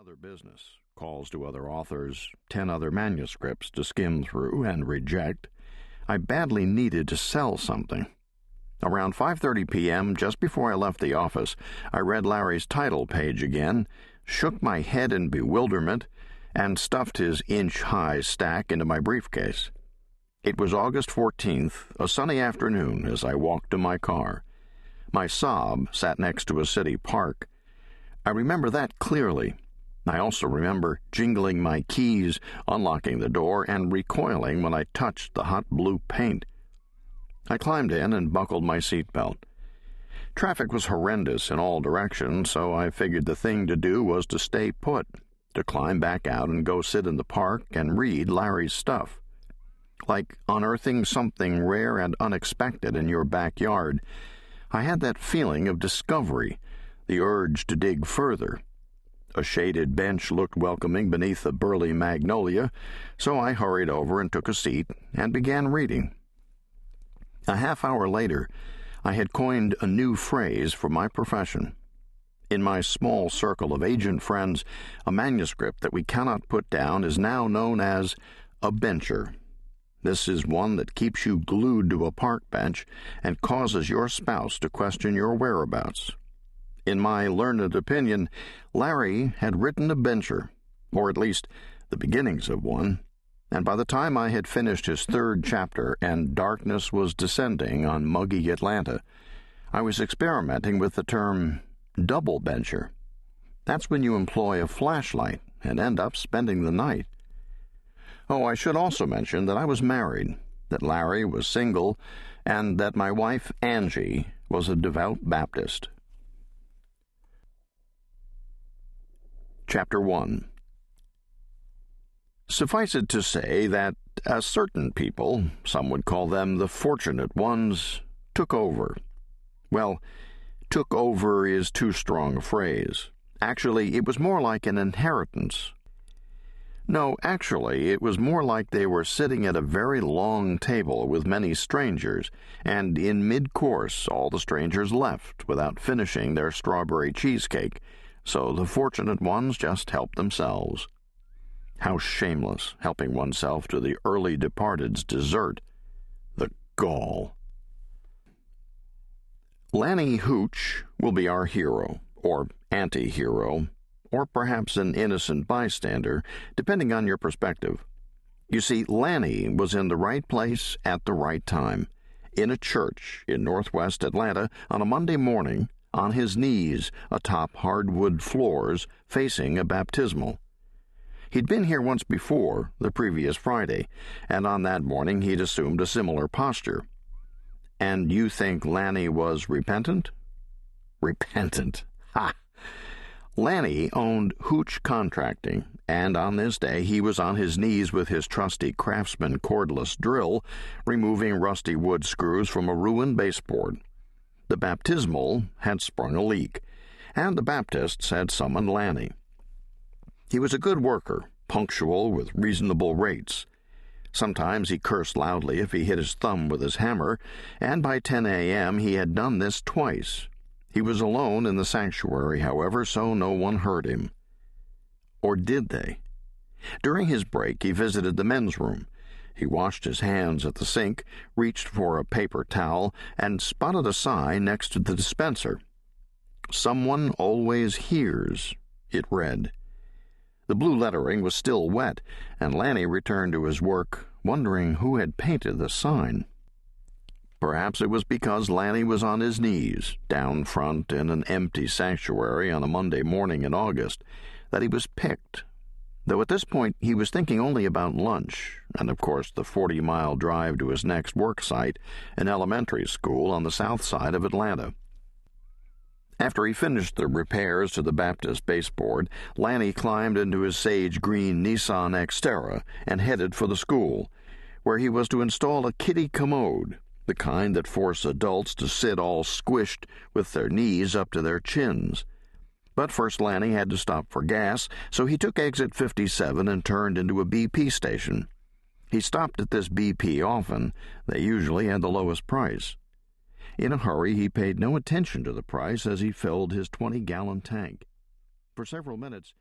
other business, calls to other authors, 10 other manuscripts to skim through and reject, I badly needed to sell something. Around 5:30 p.m., just before I left the office, I read Larry's title page again, shook my head in bewilderment, and stuffed his inch-high stack into my briefcase. It was August 14th, a sunny afternoon, as I walked to my car. My Saab sat next to a city park. I remember that clearly. I also remember jingling my keys, unlocking the door, and recoiling when I touched the hot blue paint. I climbed in and buckled my seatbelt. Traffic was horrendous in all directions, so I figured the thing to do was to stay put, to climb back out and go sit in the park and read Larry's stuff. Like unearthing something rare and unexpected in your backyard, I had that feeling of discovery, the urge to dig further. A shaded bench looked welcoming beneath a burly magnolia, so I hurried over and took a seat and began reading. A half hour later, I had coined a new phrase for my profession. In my small circle of agent friends, a manuscript that we cannot put down is now known as a bencher. This is one that keeps you glued to a park bench and causes your spouse to question your whereabouts. In my learned opinion, Larry had written a bencher, or at least the beginnings of one, and by the time I had finished his third chapter and darkness was descending on muggy Atlanta, I was experimenting with the term double bencher. That's when you employ a flashlight and end up spending the night. Oh, I should also mention that I was married, that Larry was single, and that my wife, Angie, was a devout Baptist. Chapter 1. Suffice it to say that a certain people, some would call them the fortunate ones, took over. Well, took over is too strong a phrase. Actually, it was more like an inheritance. No, actually, it was more like they were sitting at a very long table with many strangers, and in mid-course all the strangers left without finishing their strawberry cheesecake, so the fortunate ones just helped themselves. How shameless, helping oneself to the early departed's dessert. The gall. Lanny Hooch will be our hero, or anti-hero, or perhaps an innocent bystander, depending on your perspective. You see, Lanny was in the right place at the right time, in a church in northwest Atlanta on a Monday morning, on his knees atop hardwood floors, facing a baptismal. He'd been here once before, the previous Friday, and on that morning he'd assumed a similar posture. And you think Lanny was repentant? Repentant. Ha! Lanny owned Hooch Contracting, and on this day he was on his knees with his trusty Craftsman cordless drill, removing rusty wood screws from a ruined baseboard. The baptismal had sprung a leak, and the Baptists had summoned Lanny. He was a good worker, punctual with reasonable rates. Sometimes he cursed loudly if he hit his thumb with his hammer, and by 10 a.m. he had done this twice. He was alone in the sanctuary, however, so no one heard him. Or did they? During his break, he visited the men's room. He washed his hands at the sink, reached for a paper towel, and spotted a sign next to the dispenser. "Someone always hears," it read. The blue lettering was still wet, and Lanny returned to his work, wondering who had painted the sign. Perhaps it was because Lanny was on his knees, down front in an empty sanctuary on a Monday morning in August, that he was picked. Though at this point he was thinking only about lunch, and of course the 40-mile drive to his next work site, an elementary school on the south side of Atlanta. After he finished the repairs to the Baptist baseboard, Lanny climbed into his sage-green Nissan Xterra and headed for the school, where he was to install a kiddie commode, the kind that force adults to sit all squished with their knees up to their chins. But first Lanny had to stop for gas, so he took exit 57 and turned into a BP station. He stopped at this BP often. They usually had the lowest price. In a hurry, he paid no attention to the price as he filled his 20-gallon tank. For several minutes,